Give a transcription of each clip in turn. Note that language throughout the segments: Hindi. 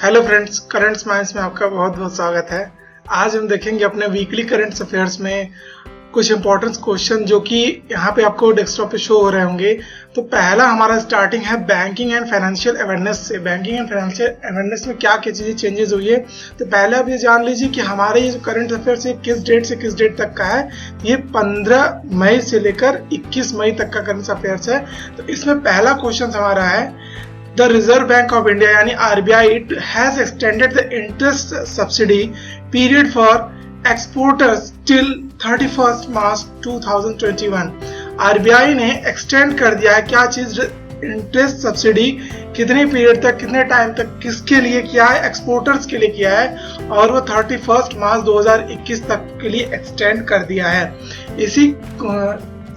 हेलो फ्रेंड्स, करंट स्माइल्स में आपका बहुत बहुत स्वागत है। आज हम देखेंगे अपने वीकली करंट अफेयर्स में कुछ इंपॉर्टेंट क्वेश्चन जो कि यहाँ पे आपको डेस्कटॉप पे शो हो रहे होंगे। तो पहला हमारा स्टार्टिंग है बैंकिंग एंड फाइनेंशियल अवेयरनेस से। बैंकिंग एंड फाइनेंशियल अवेयरनेस में क्या क्या चीज़ें चेंजेस हुई है, तो पहले आप ये जान लीजिए कि हमारे ये जो करंट अफेयर्स है किस डेट से किस डेट तक का है। ये 15 मई से लेकर 21 मई तक का करंट अफेयर्स है। तो इसमें पहला क्वेश्चन हमारा है The Reserve Bank of India यानी RBI it has extended the interest subsidy period for exporters till 31st March 2021। RBI ने एक्सटेंड कर दिया है क्या चीज, इंटरेस्ट सब्सिडी कितने पीरियड तक, कितने टाइम तक, किसके लिए किया है, एक्सपोर्टर्स के लिए किया है, और वो 31 मार्च 2021 तक के लिए एक्सटेंड कर दिया है। इसी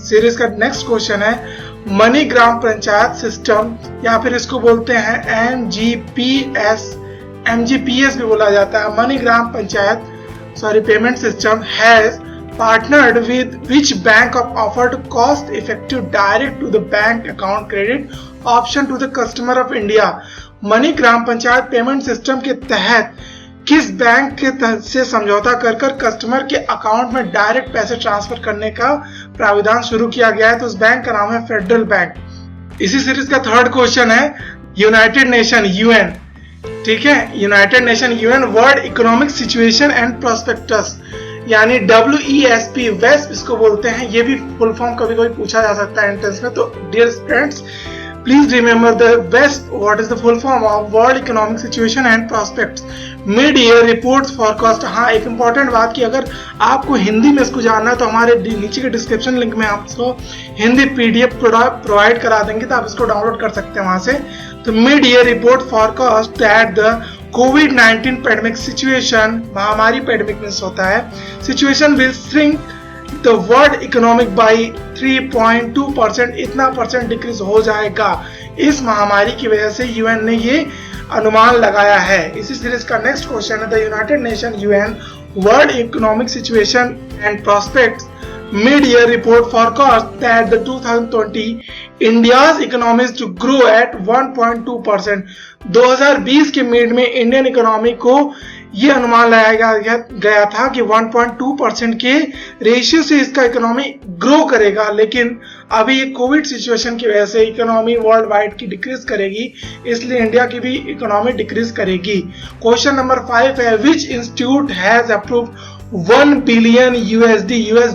सीरीज का नेक्स्ट क्वेश्चन है मनी ग्राम पंचायत सिस्टम या फिर इसको बोलते हैं MGPS भी बोला जाता है। Money gram panchayat payment system has partnered with which bank of offered cost effective direct to the bank account credit option to the customer of India। Money gram panchayat payment system के तहत किस बैंक के से समझौता कर कस्टमर के अकाउंट में डायरेक्ट पैसे ट्रांसफर करने का प्राविधान शुरू किया गया है। तो उस बैंक का नाम है फेडरल बैंक। इसी सीरीज का थर्ड क्वेश्चन है यूनाइटेड नेशन UN, ठीक है, United Nation UN world economic situation and prospectus यानी WESP वेस्ट इसको बोलते हैं। ये भी फुल फॉर्म कभी कभी पूछा जा सकता है एंट्रेंस में। तो dear friends, please remember the best what is the full form of world economic situation and prospects mid year reports forecast। हाँ, एक इम्पॉर्टेंट बात कि अगर आपको हिंदी में इसको जानना है तो हमारे नीचे के डिस्क्रिप्शन लिंक में आपको हिंदी PDF प्रोवाइड करा देंगे, तो आप इसको डाउनलोड कर सकते हैं वहां से। तो mid year report forecast that the covid pandemic situation, महामारी पैंडेमिक में होता है, situation will shrink the world economic by 3.2%, इतना परसेंट डिक्रीज हो जाएगा इस महामारी की वजह से। UN ने ये अनुमान लगाया है। इसी सीरीज का नेक्स्ट क्वेश्चन है the United Nation UN world economic situation and prospects mid year report forecast that the 2020 India's economy to grow at 1.2%। 2020 के मिड में इंडियन इकोनॉमी को ये अनुमान लगाया गया था कि 1.2% के रेशियो से इसका इकोनॉमी ग्रो करेगा, लेकिन अभी ये कोविड सिचुएशन की वजह से इकोनॉमी वर्ल्ड वाइड की डिक्रीज करेगी, इसलिए इंडिया की भी इकोनॉमी डिक्रीज करेगी। क्वेश्चन नंबर 5 है which institute has approved 1 billion US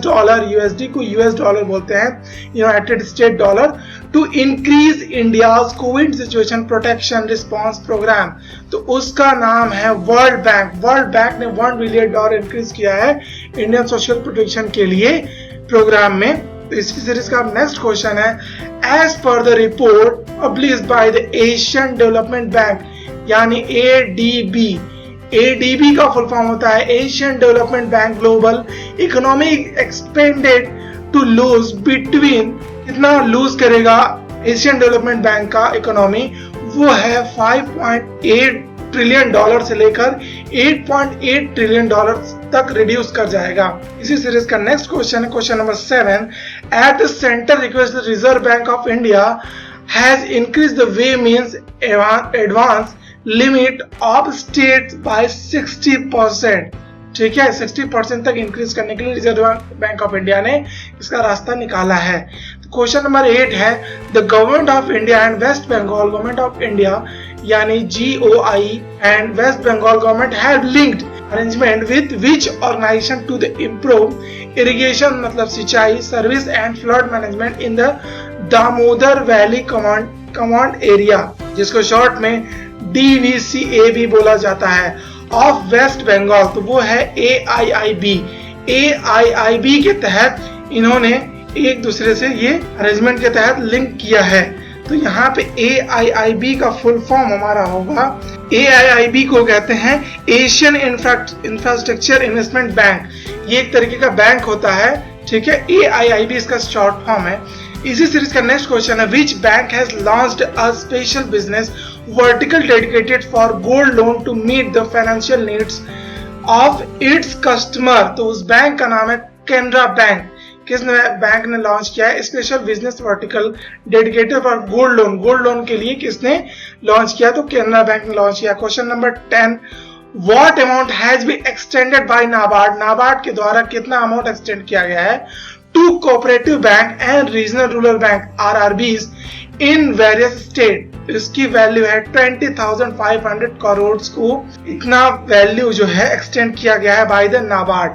dollar, USD को US डॉलर बोलते हैं, United State dollar, to increase India's COVID situation protection response program. तो उसका नाम है वर्ल्ड बैंक। वर्ल्ड बैंक ने 1 बिलियन डॉलर इंक्रीज किया है इंडियन सोशल प्रोटेक्शन के लिए प्रोग्राम में। तो इसी सीरीज का नेक्स्ट क्वेश्चन है as per the report published by the Asian Development Bank यानी ADB का फुल फॉर्म होता है Asian Development Bank global economy expanded to lose between, कितना लूज करेगा एशियन डेवलपमेंट बैंक का इकोनॉमी, वो है 5.8 ट्रिलियन डॉलर से लेकर 8.8 ट्रिलियन डॉलर तक रिड्यूस कर जाएगा। इसी सीरीज का नेक्स्ट क्वेश्चन है question number 7 at the centre request the reserve bank of India has increase the way means advance limit of state by 60%, ठीक है, 60% तक इंक्रीज करने के लिए रिजर्व बैंक ऑफ इंडिया ने इसका रास्ता निकाला है। तो क्वेश्चन नंबर 8 है the government of India and West Bengal government of India यानी GOI and West Bengal government have linked arrangement with which organization to the improve irrigation मतलब सिंचाई service and flood management in the Damodar valley command area, जिसको शॉर्ट में DVCA भी बोला जाता है, ऑफ वेस्ट बंगाल। तो वो है AIIB के तहत इन्होंने एक दूसरे से ये अरेंजमेंट के तहत लिंक किया है। तो यहाँ पे AIIB का फुल फॉर्म हमारा होगा, AIIB को कहते हैं एशियन इंफ्रास्ट्रक्चर इन्वेस्टमेंट बैंक। ये एक तरीके का बैंक होता है, ठीक है, AIIB इसका शॉर्ट फॉर्म है। इसी सीरीज का नेक्स्ट क्वेश्चन है which bank has launched a special business vertical dedicated for gold loan to meet the financial needs of its customer. तो उस बैंक का नाम है कैनरा बैंक। किसने बैंक ने लॉन्च किया है? Special business vertical dedicated for gold loan, gold loan के लिए किसने लॉन्च किया? तो केनरा बैंक ने लॉन्च किया। Question number 10, what amount has been extended by NABARD, NABARD के द्वारा कितना अमाउंट एक्सटेंड किया गया है to cooperative bank and regional rural bank RRBs in various state? इसकी वैल्यू है 20,500 करोड़ को, इतना वैल्यू जो है एक्सटेंड किया गया है by the NABARD.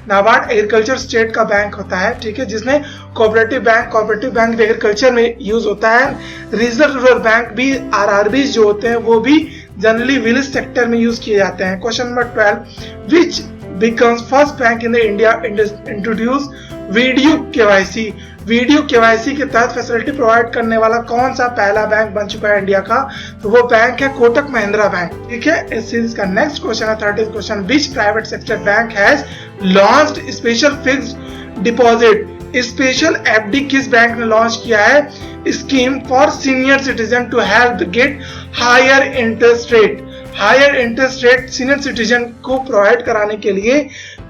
NABARD agriculture state का बैंक होता है, ठीक है, जिसमें कोऑपरेटिव बैंक भी एग्रीकल्चर में यूज होता है। रीजनल रूरल बैंक भी आरआरबी जो होते हैं वो भी जनरली विलेज सेक्टर में यूज किए जाते हैं। Question number 12, which becomes first bank in the India introduce video KYC, video KYC के तहत फैसिलिटी प्रोवाइड करने वाला कौन सा पहला बैंक बन चुका है इंडिया का? तो वो बैंक है कोटक महिंद्रा बैंक, ठीक है। इस सीरीज का नेक्स्ट क्वेश्चन है 30th question, which private sector bank has launched special fixed deposit, special FD किस बैंक ने लॉन्च किया है? Scheme for senior citizen to help get higher interest rate, higher interest rate senior citizen को प्रोवाइड कराने के लिए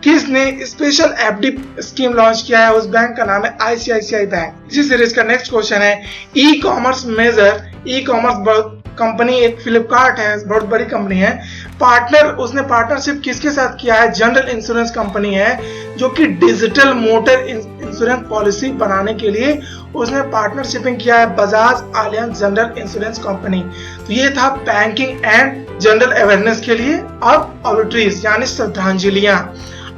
किसने स्पेशल एफडी स्कीम लॉन्च किया है? उस बैंक का नाम है आईसीआईसीआई बैंक। इसी सीरीज का नेक्स्ट क्वेश्चन है, e commerce major, e commerce company एक फ्लिपकार्ट है, बहुत बड़ी कंपनी है, पार्टनर, उसने पार्टनरशिप किसके साथ किया है? जनरल इंश्योरेंस कंपनी है, जो कि डिजिटल मोटर इंश्योरेंस पॉलिसी बनाने के लिए उसने पार्टनरशिपिंग किया है Bajaj Allianz general insurance company. तो ये था बैंकिंग एंड जनरल अवेयरनेस के लिए। अब ऑबिट्रीज यानी श्रद्धांजलियां,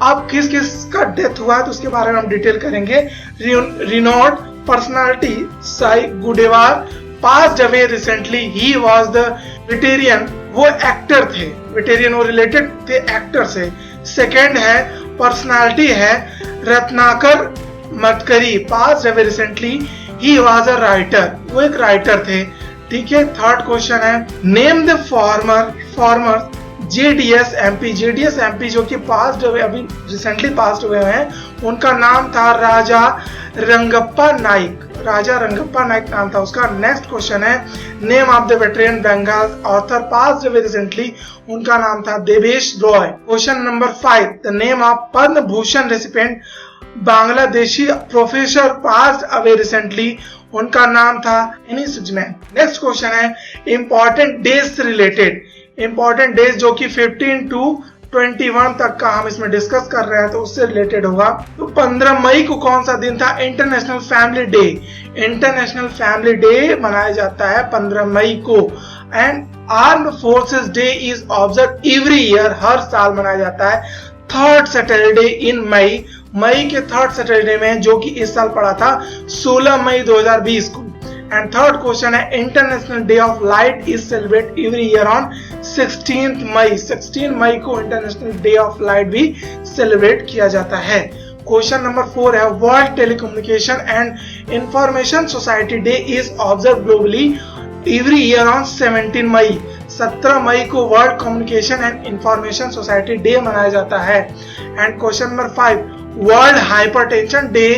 अब किस किस का डेथ हुआ तो उसके बारे में हम डिटेल करेंगे। Renowned personality Sai Gundewar passed away recently, he was the veteran, वो एक्टर थे, वेटेरियन वो रिलेटेड थे एक्टर से। सेकेंड है पर्सनालिटी है Ratnakar Matkari, passed away recently, he was a writer, वो एक राइटर थे, ठीक है। थर्ड क्वेश्चन है, name the former JDS MP, JDS MP जो कि पास्ड हुए, अभी रिसेंटली पास्ड हुए हैं, उनका नाम था राजा रंगप्पा नाइक, राजा रंगप्पा नाइक नाम था उसका। नेक्स्ट क्वेश्चन है, name of the veteran Bengal author passed away recently, उनका नाम था Devesh Roy. Question number 5, the name of Padma Bhushan recipient Bangladeshi professor passed away recently, उनका नाम था एनी सुजमैन। नेक्स्ट क्वेश्चन है, इंपॉर्टेंट डेज से रिलेटेड, इंपॉर्टेंट डेज जो कि 15 to 21 तक का हम इसमें डिस्कस कर रहे हैं तो उससे रिलेटेड होगा। तो 15 मई को कौन सा दिन था? International family day, international family day मनाया जाता है 15 मई को। And armed forces day is observe every year, हर साल मनाया जाता है थर्ड सैटरडे इन मई, मई के थर्ड सैटरडे में, जो कि इस साल पड़ा था 16 मई 2020 को। एंड थर्ड क्वेश्चन है, international day of light is celebrate every year on 16 मई, 16 मई को इंटरनेशनल डे ऑफ लाइट भी सेलिब्रेट किया जाता है। क्वेश्चन नंबर 4 है, world telecommunication and information society day is observe globally every year on 17 मई, 17 मई को world communication and information society day मनाया जाता है। And question number 5, world hypertension day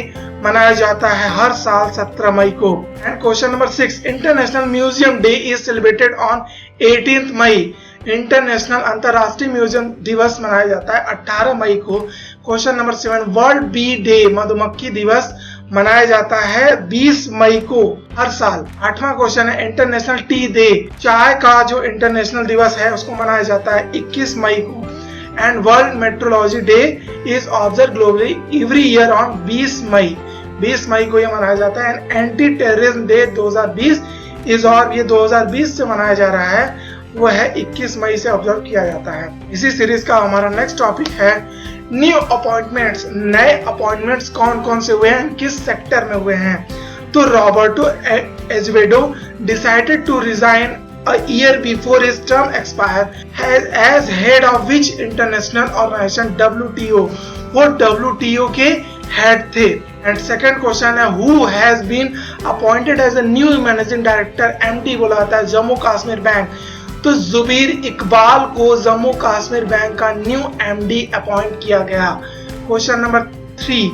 मनाया जाता है हर साल 17 मई को। And question number 6, international museum day is celebrated on 18 May, international अंतरराष्ट्रीय म्यूजियम दिवस मनाया जाता है 18 मई को। Question number 7, world bee day, मधुमक्खी दिवस मनाया जाता है 20 मई को हर साल। 8वां क्वेश्चन है, इंटरनेशनल टी डे, चाय का जो इंटरनेशनल दिवस है उसको मनाया जाता है 21 मई को। And world metrology day is observe globally every year on 20 मई, 20 मई को ये मनाया जाता है। And anti terrorism day 2020 is, और ये 2020 से मनाया जा रहा है, वो है 21 मई से ऑब्जर्व किया जाता है। इसी सीरीज का हमारा नेक्स्ट टॉपिक है न्यू अपॉइंटमेंट्स, नए अपॉइंटमेंट्स कौन कौन से हुए हैं, किस सेक्टर में हुए हैं। तो Roberto Azevedo decided to resign a year before his term expire as head of which international organization? WTO, वो WTO के हेड थे। एंड सेकंड क्वेश्चन है, who has been appointed as a new managing director, MD बोला जाता है जम्मू कश्मीर बैंक। तो जुबीर इकबाल को जम्मू कश्मीर बैंक का न्यू MD अपॉइंट किया गया। Question number 3,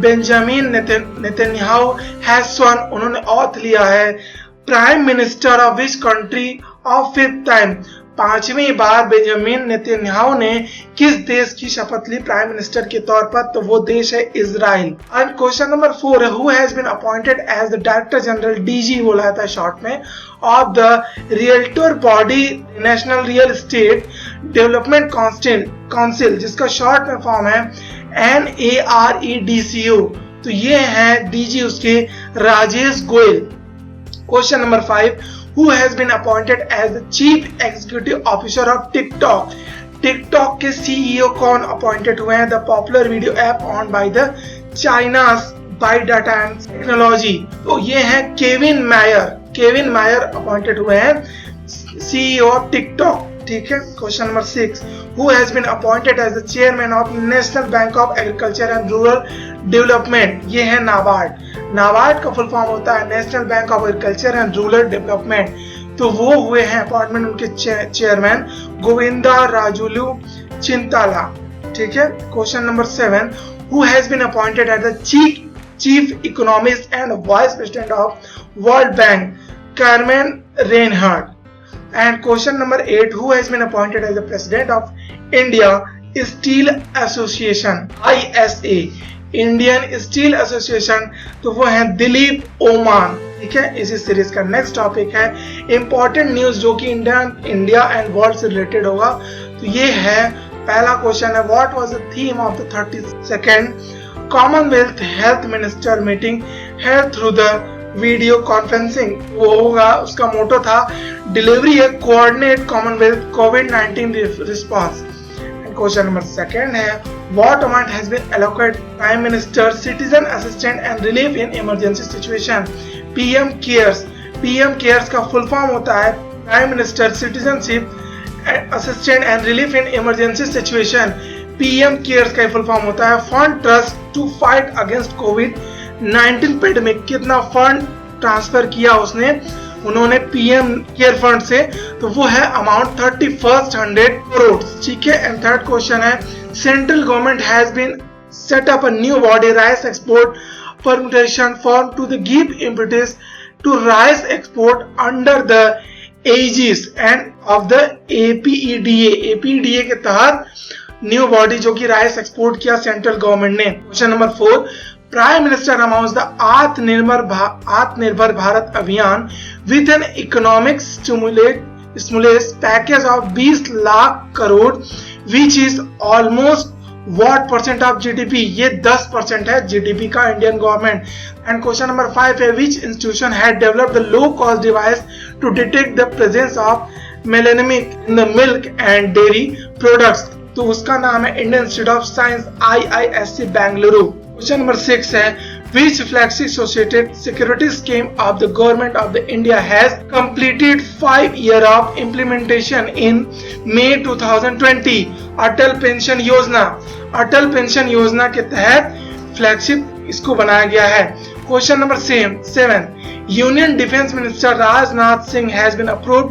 Benjamin Netanyahu has sworn, उन्होंने ऑथ लिया है prime minister of which country of 5th time, 5वीं बार बेंजामिन नेतन्याहू ने किस देश की शपथ ली प्राइम मिनिस्टर के तौर पर? तो वो देश है इजराइल। एंड क्वेश्चन नंबर 4 है, who has been appointed as the director general, DG बोला था शॉर्ट में, of the realtor body national real estate development council, जिसका शॉर्ट में फॉर्म है NAREDCO। तो ये है डीजी उसके Rajesh Goyal. Question number 5, who has been appointed as the chief executive officer of TikTok? TikTok के CEO कौन अपॉइंटेड हुए हैं? The popular video app on by the China's ByteDance and technology. तो ये है केविन मायर अपॉइंटेड हुए हैं CEO ऑफ TikTok। ठीक है। Question number 6, who has been appointed as the chairman of National Bank of Agriculture and Rural Development? ये है नाबार्ड का फुल फॉर्म होता है national bank of agriculture and rural development. तो वो हुए हैं अपॉइंटमेंट उनके चेयरमैन गोविंदा राजुलू चिंताला। ठीक है। Question number 7, who has been appointed as the chief economist and vice president of World Bank? Carmen Reinhardt। And question number 8, who has been appointed as the president of India Steel Association ISA? Indian steel association, तो वो है दिलीप ओमान। ठीक है। इसी सीरीज का नेक्स्ट टॉपिक है इंपॉर्टेंट न्यूज जो कि इंडिया एंड वर्ल्ड से रिलेटेड होगा। तो ये है पहला क्वेश्चन है, what was the theme of the 32nd Commonwealth health minister meeting health through the video conferencing? वो होगा, उसका मोटो था डिलीवरी ए कोऑर्डिनेट कॉमनवेल्थ कोविड-19 रिस्पांस। क्वेश्चन नंबर 2 है, what amount has been allocated Prime Minister Citizen Assistance and Relief in Emergency Situation? PM CARES का फुल फॉर्म होता है Prime Minister Citizenship Assistance and Relief in Emergency Situation। PM CARES का फुल फॉर्म होता है Fund Trust to Fight Against COVID-19 Pandemic। कितना फंड ट्रांसफर किया उन्होंने पीएम केयर फंड से? तो वो है अमाउंट 3100 करोड़। ठीक है। एंड थर्ड क्वेश्चन है, central government has been set up a new body rice export permutation form to the give impetus to rice export under the aegis end of the APEDA के तहत न्यू बॉडी जो कि राइस एक्सपोर्ट किया सेंट्रल गवर्नमेंट ने। Question number 4, prime minister announce the Atmanirbhar Bharat Abhiyan with an economic stimulus package of 20 lakh crore which is almost what percent of GDP? ये 10% है जीडीपी का Indian government. And question number 5 है, which institution had developed the low cost device to detect the presence of melamine in the milk and dairy products? तो उसका नाम है Indian Institute of Science IISc Bengaluru. Question number 6 है, which flagship security scheme of the government of the India has completed 5 years of implementation in May 2020? Atal pension Yojana के तहत फ्लैगशिप इसको बनाया गया है। Question number 7, union defence minister Rajnath Singh has been approved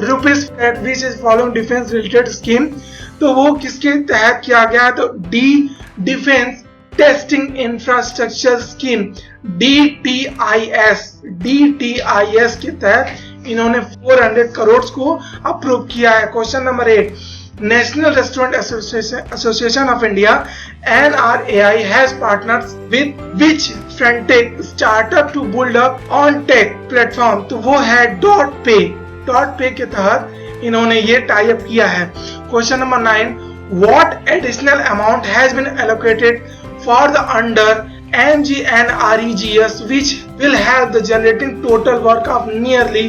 rupees which is following defence related scheme? तो वो किसके तहत किया गया है? तो defence testing infrastructure scheme DTIS के तहत इन्होंने 400 करोड़ को अप्रूव किया है। Question number 8, National Restaurant Association of India NRAI has partners with which fintech startup to build up on tech platform? तो वो है डॉट पे के तहत इन्होंने ये टाई अप किया है। Question number 9, what additional amount has been allocated for the under NGNREGS which will have the generating total work of nearly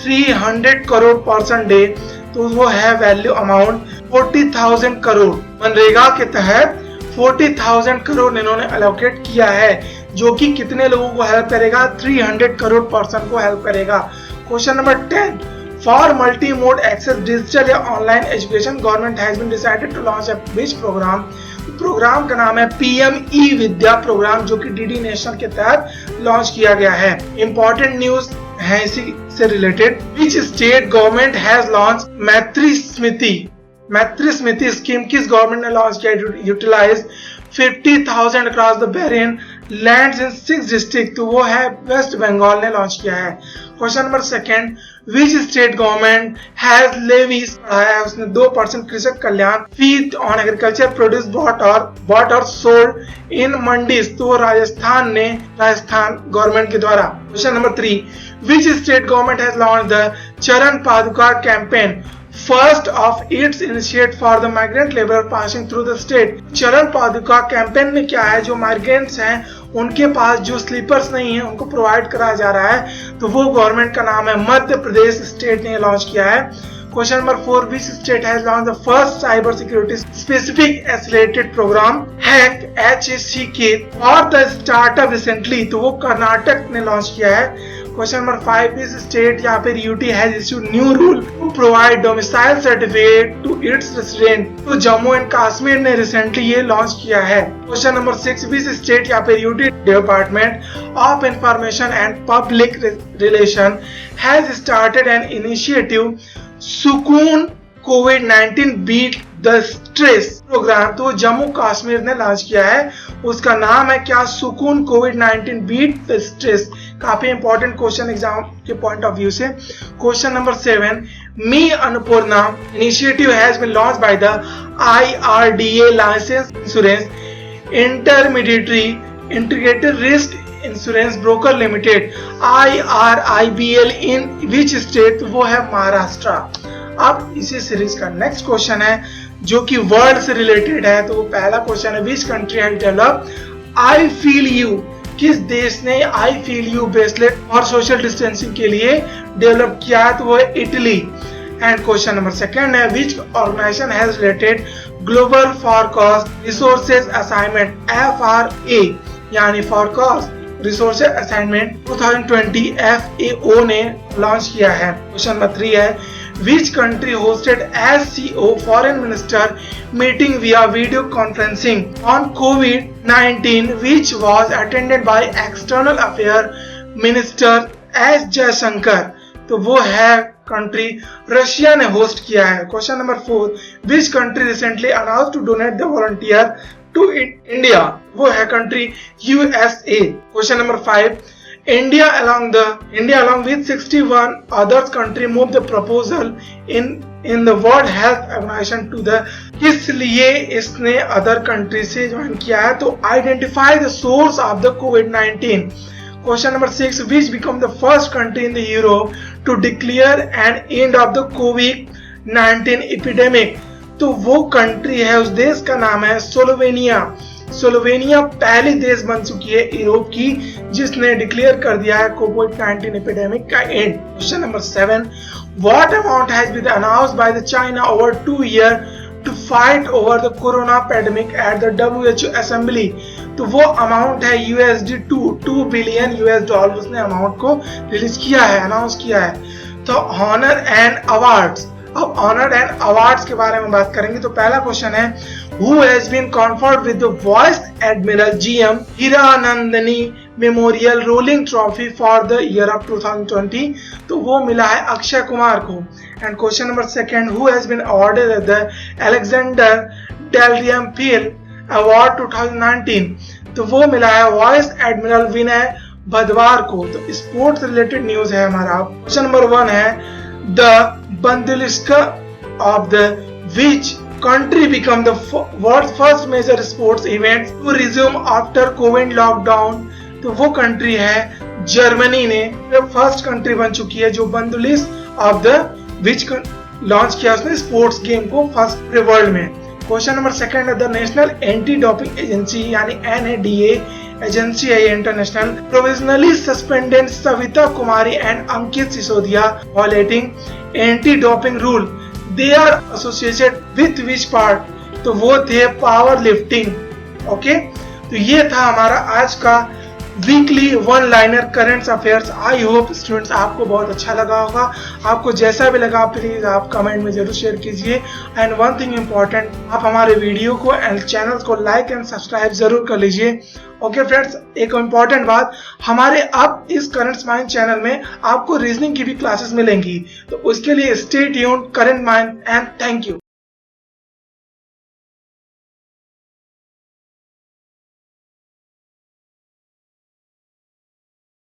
300 crore person day? तो वो है वैल्यू अमाउंट 40,000 करोड़। मनरेगा के तहत 40,000 करोड़ इन्होंने एलोकेट किया है, जो कि कितने लोगों को हेल्प करेगा? 300 करोड़ पर्सन को हेल्प करेगा। Question number 10, for multi mode access digital या online education government has been decided to launch a which program? Program का नाम है PM ई-विद्या प्रोग्राम, जो कि DD नेशनल के तहत लॉन्च किया गया है। इंपॉर्टेंट न्यूज है इसी से रिलेटेड, which state government has launch Maitri Smriti scheme? किस गवर्नमेंट ने लॉन्च किया? Utilise 50,000 across the variant lands in 6 district, तो वो है वेस्ट बंगाल ने लॉन्च किया है। Question number second, which state government has levies बढ़ाया है उसने 2% Krishak Kalyan fee on agriculture produce bought और सोल्ड इन मंडीज, तो वो राजस्थान गवर्नमेंट के द्वारा। Question number 3, which state government has launched the चरण पादुका campaign first of its initiate for the migrant labour passing through the state. चरण पादुका कैंपेन में क्या है, जो माइग्रेंट्स हैं उनके पास जो स्लीपर्स नहीं है उनको प्रोवाइड कराया जा रहा है, तो वो गवर्नमेंट का नाम है मध्य प्रदेश स्टेट ने लॉन्च किया है। Question number 4, which state has launched the first cyber security specific accelerated program hack HACK for the startup recently, तो वो कर्नाटक ने लॉन्च किया है। क्वेश्चन नंबर 5, विच स्टेट या फिर UT has issued new rule to provide domicile certificate to its resident, तो जम्मू एंड कश्मीर ने रिसेंटली ये लॉन्च किया है। क्वेश्चन नंबर 6, विच स्टेट या फिर UT department of information and public relation has started an initiative सुकून कोविड-19 बीट द स्ट्रेस प्रोग्राम, तो जम्मू कश्मीर ने लॉन्च किया है, उसका नाम है क्या, सुकून कोविड-19 बीट द स्ट्रेस। काफी इंपॉर्टेंट क्वेश्चन एग्जाम के पॉइंट ऑफ व्यू से। Question number 7, Mi Annapurna initiative has been launched by the IRDA license insurance intermediary integrated risk insurance broker limited IRIBL in which state, वो है महाराष्ट्र। अब इसी सीरीज का नेक्स्ट क्वेश्चन है जो कि वर्ल्ड से रिलेटेड है, तो पहला क्वेश्चन है, which country has developed I feel you, किस देश ने आई फील यू ब्रेसलेट और सोशल डिस्टेंसिंग के लिए डेवलप किया है, तो वो है Italy. And question number second है, which organisation has related global forecast resources assignment FRA यानी फॉरकास्ट रिसोर्सेज असाइनमेंट 2020 FAO ने लॉन्च किया है। क्वेश्चन नंबर 3 है, which country hosted SCO foreign minister meeting via video conferencing on COVID-19 which was attended by external affairs minister S Jaishankar, तो वो है कंट्री रशिया ने होस्ट किया है। Question number 4, which country recently announced to donate the volunteer to India, वो है country USA। Question number 5, India along with 61 other countries moved the proposal in the World Health Organization to the, किस लिए इसने अदर कंट्री से ज्वाइन किया है, तो identify the source of the COVID-19। Question number 6, which become the first country in the Europe to declare an end of the COVID-19 epidemic, तो वो कंट्री है, उस देश का नाम है स्लोवेनिया। स्लोवेनिया पहली देश बन चुकी है यूरोप की जिसने डिक्लेयर कर दिया है कोविड-19 एपिडेमिक का end. Question number 7, what amount has been announced by the China over 2 year to fight over the corona pandemic at the WHO assembly, तो वो अमाउंट है USD 2 बिलियन US उसने अमाउंट को रिलीज किया है, अनाउंस किया है। तो ऑनर एंड अवार्ड्स, अब ऑनर एंड अवार्ड्स के बारे में बात करेंगे, तो पहला क्वेश्चन है, who has been conferred with the Vice Admiral GM Hiranandani Memorial Rolling Trophy for the year of 2020, तो वो मिला है अक्षय कुमार को। And question number 2, who has been awarded the Alexander Del Rey Field Award 2019, तो वो मिला है वाइस एडमिरल विनय भदवार को। तो स्पोर्ट्स रिलेटेड न्यूज है हमारा। क्वेश्चन नंबर 1 है, the Bandeliska of the which country become the world's first major sports event to resume after COVID lockdown, तो वो कंट्री है जर्मनी ने फर्स्ट कंट्री बन चुकी है जो बंदुलिस ऑफ द विच लॉन्च किया उसने स्पोर्ट्स गेम को फर्स्ट पूरे वर्ल्ड में। क्वेश्चन नंबर 2 है, the national anti doping agency यानी NADA एजेंसी है international provisionally suspended Savita Kumari and Ankit Sisodia violating anti doping rule, they are associated with which part, तो वो थे पावर लिफ्टिंग। ओके, तो ये था हमारा आज का weekly one liner current affairs. I hope students आपको बहुत अच्छा लगा होगा। आपको जैसा भी लगा प्लीज आप कमेंट में जरूर शेयर कीजिए। एंड वन थिंग इम्पॉर्टेंट, आप हमारे वीडियो को एंड चैनल को लाइक एंड सब्सक्राइब जरूर कर लीजिए। ओके फ्रेंड्स, एक इम्पॉर्टेंट बात, हमारे अब इस करंट माइंड चैनल में आपको रीजनिंग की भी क्लासेस मिलेंगी, तो उसके लिए stay tuned current mind and thank you.